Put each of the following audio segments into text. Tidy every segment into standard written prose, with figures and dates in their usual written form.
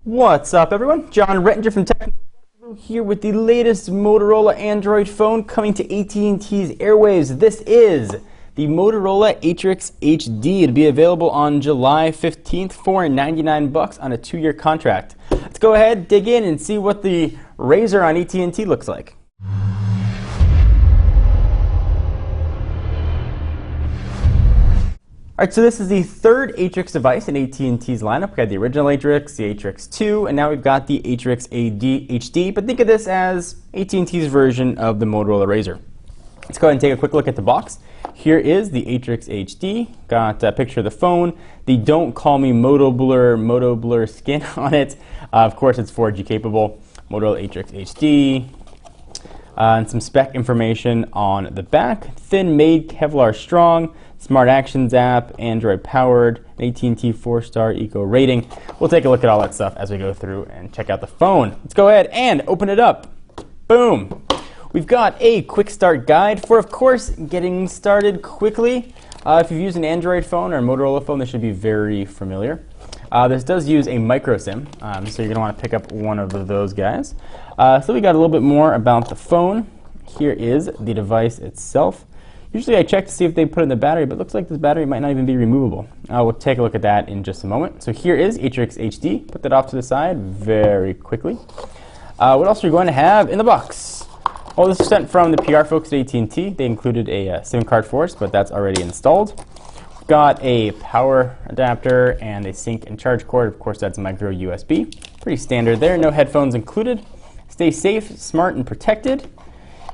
What's up, everyone? John Rettinger from Technical here with the latest Motorola Android phone coming to AT&T's airwaves. This is the Motorola Atrix HD. It'll be available on July 15th for $99 on a 2-year contract. Let's go ahead, dig in, and see what the Razr on AT&T looks like. Alright, so this is the third Atrix device in AT&T's lineup. We've got the original Atrix, the Atrix 2, and now we've got the Atrix HD. But think of this as AT&T's version of the Motorola Razr. Let's go ahead and take a quick look at the box. Here is the Atrix HD. Got a picture of the phone. The Don't Call Me Moto Blur skin on it. Of course, it's 4G capable. Motorola Atrix HD. And some spec information on the back. Thin made, Kevlar strong. Smart Actions app, Android powered, AT&T 4-star eco rating. We'll take a look at all that stuff as we go through and check out the phone. Let's go ahead and open it up. Boom. We've got a quick start guide for, of course, getting started quickly. If you've used an Android phone or a Motorola phone, this should be very familiar. This does use a micro SIM, so you're going to want to pick up one of those guys. So we got a little bit more about the phone. Here is the device itself. Usually I check to see if they put in the battery, but it looks like this battery might not even be removable. We'll take a look at that in just a moment. So here is Atrix HD. Put that off to the side very quickly. What else are we going to have in the box? Oh, this was sent from the PR folks at AT&T. They included a SIM card for us, but that's already installed. We've got a power adapter and a sync and charge cord. Of course, that's micro USB. Pretty standard there. No headphones included. Stay safe, smart, and protected.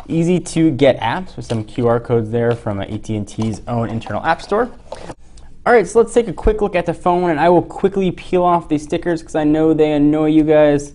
Easy to get apps with some QR codes there from AT&T's own internal app store. Alright, so let's take a quick look at the phone, and I will quickly peel off these stickers because I know they annoy you guys.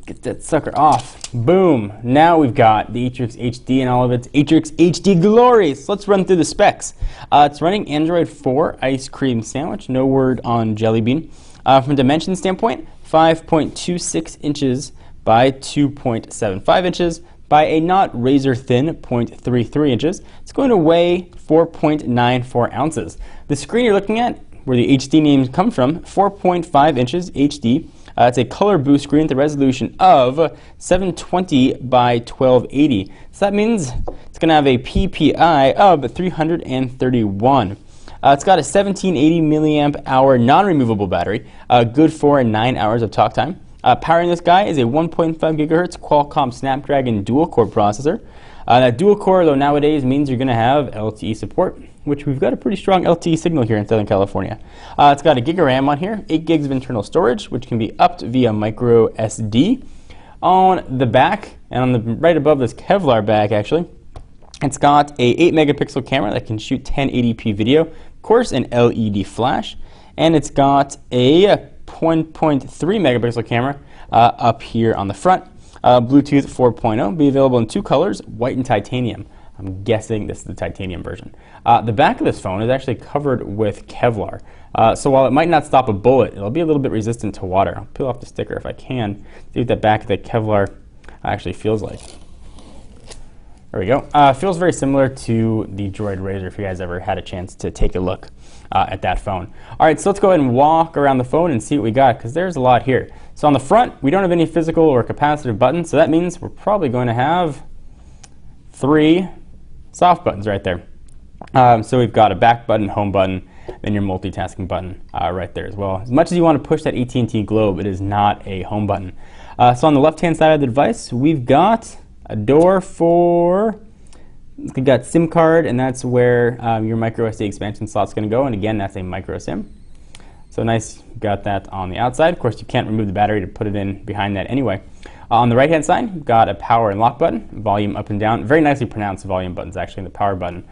Get that sucker off. Boom. Now we've got the Atrix HD and all of its Atrix HD glory. So let's run through the specs. It's running Android 4 ice cream sandwich. No word on Jelly Bean. From a dimension standpoint, 5.26 inches by 2.75 inches. By a not razor thin 0.33 inches. It's going to weigh 4.94 ounces. The screen you're looking at, where the HD name comes from, 4.5 inches HD. It's a color boost screen with a resolution of 720 by 1280. So that means it's going to have a PPI of 331. It's got a 1780 milliamp hour non-removable battery, good for 9 hours of talk time. Powering this guy is a 1.5 gigahertz Qualcomm Snapdragon dual-core processor. That dual-core, though, nowadays means you're going to have LTE support, which we've got a pretty strong LTE signal here in Southern California. It's got a gig of RAM on here, 8 gigs of internal storage, which can be upped via micro SD. On the back, and on the right above this Kevlar back, actually, it's got a 8 megapixel camera that can shoot 1080p video, of course, an LED flash, and it's got a 1.3 megapixel camera up here on the front. Bluetooth 4.0, be available in 2 colors, white and titanium. I'm guessing this is the titanium version. The back of this phone is actually covered with Kevlar. So while it might not stop a bullet, it'll be a little bit resistant to water. I'll peel off the sticker if I can, see what that back of the Kevlar actually feels like. There we go. Feels very similar to the Droid Razr if you guys ever had a chance to take a look at that phone. All right, so let's go ahead and walk around the phone and see what we got, because there's a lot here. So on the front, we don't have any physical or capacitive buttons, so that means we're probably going to have 3 soft buttons right there. So we've got a back button, home button, then your multitasking button right there as well. As much as you want to push that AT&T globe, it is not a home button. So on the left-hand side of the device, we've got a door for, we've got SIM card, and that's where your micro SD expansion slot's going to go, and again, that's a micro SIM. So nice, got that on the outside. Of course, you can't remove the battery to put it in behind that anyway. On the right-hand side, you've got a power and lock button, volume up and down. Very nicely pronounced volume buttons, actually. The power button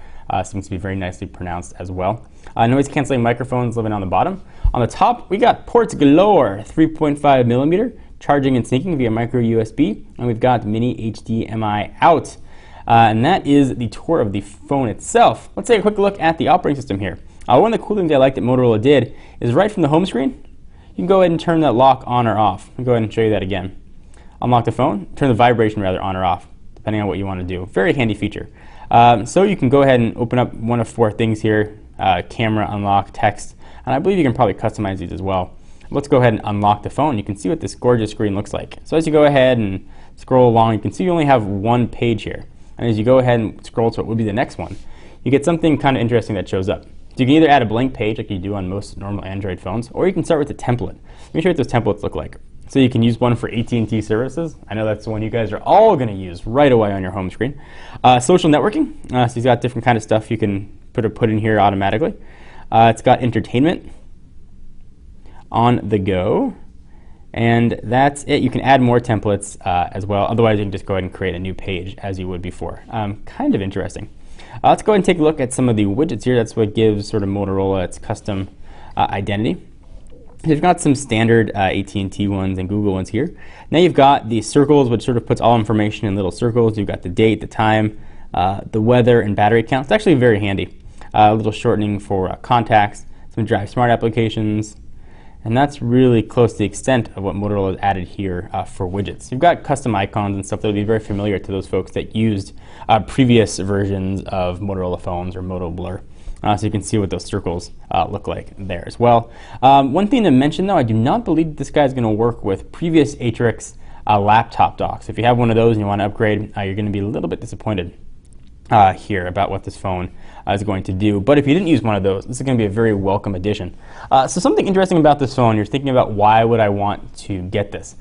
seems to be very nicely pronounced as well. Noise-canceling microphones living on the bottom. On the top, we got ports galore, 3.5 millimeter, charging and syncing via micro USB, and we've got mini HDMI out. And that is the tour of the phone itself. Let's take a quick look at the operating system here. One of the cool things I like that Motorola did is right from the home screen, you can go ahead and turn that lock on or off. I'll go ahead and show you that again. Unlock the phone, turn the vibration rather on or off, depending on what you want to do. Very handy feature. So you can go ahead and open up one of 4 things here, camera, unlock, text, and I believe you can probably customize these as well. let's go ahead and unlock the phone. You can see what this gorgeous screen looks like. So as you go ahead and scroll along, you can see you only have one page here. And as you go ahead and scroll to what would be the next one, you get something kind of interesting that shows up. So you can either add a blank page like you do on most normal Android phones, or you can start with a template. Let me show you what those templates look like. So you can use one for AT&T services. I know that's the one you guys are all going to use right away on your home screen. Social networking. So you've got different kind of stuff you can put in here automatically. It's got entertainment, on the go, and that's it. You can add more templates as well. Otherwise, you can just go ahead and create a new page as you would before. Kind of interesting. Let's go ahead and take a look at some of the widgets here. That's what gives sort of Motorola its custom identity. You've got some standard AT&T ones and Google ones here. Now you've got the circles, which sort of puts all information in little circles. You've got the date, the time, the weather, and battery count. It's actually very handy. A little shortening for contacts, some Drive Smart applications, and that's really close to the extent of what Motorola has added here for widgets. You've got custom icons and stuff that will be very familiar to those folks that used previous versions of Motorola phones or Moto Blur. So you can see what those circles look like there as well. One thing to mention though, I do not believe this guy is going to work with previous Atrix laptop docks. If you have one of those and you want to upgrade, you're going to be a little bit disappointed here about what this phone is going to do. But if you didn't use one of those, this is going to be a very welcome addition. So something interesting about this phone, you're thinking about why would I want to get this.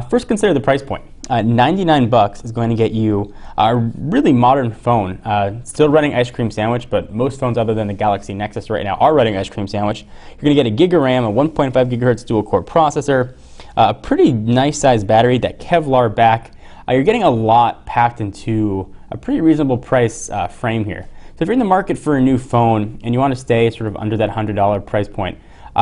First, consider the price point. 99 bucks is going to get you a really modern phone. Still running Ice Cream Sandwich, but most phones other than the Galaxy Nexus right now are running Ice Cream Sandwich. You're going to get a gig of RAM, a 1.5 gigahertz dual core processor, a pretty nice sized battery, that Kevlar back. You're getting a lot packed into a pretty reasonable price frame here. So if you're in the market for a new phone and you want to stay sort of under that $100 price point,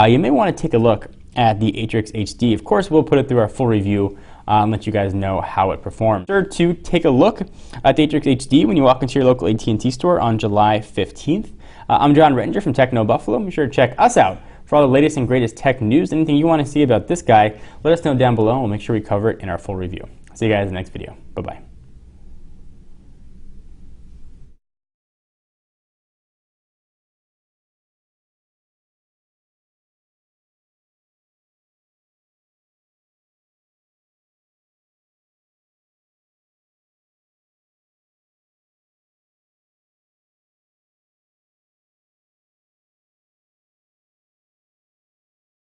you may want to take a look at the Atrix HD. Of course, we'll put it through our full review and let you guys know how it performs. Be sure to take a look at the Atrix HD when you walk into your local AT&T store on July 15th. I'm John Rettinger from Techno Buffalo. Be sure to check us out for all the latest and greatest tech news. Anything you want to see about this guy, let us know down below and we'll make sure we cover it in our full review. See you guys in the next video. Bye-bye.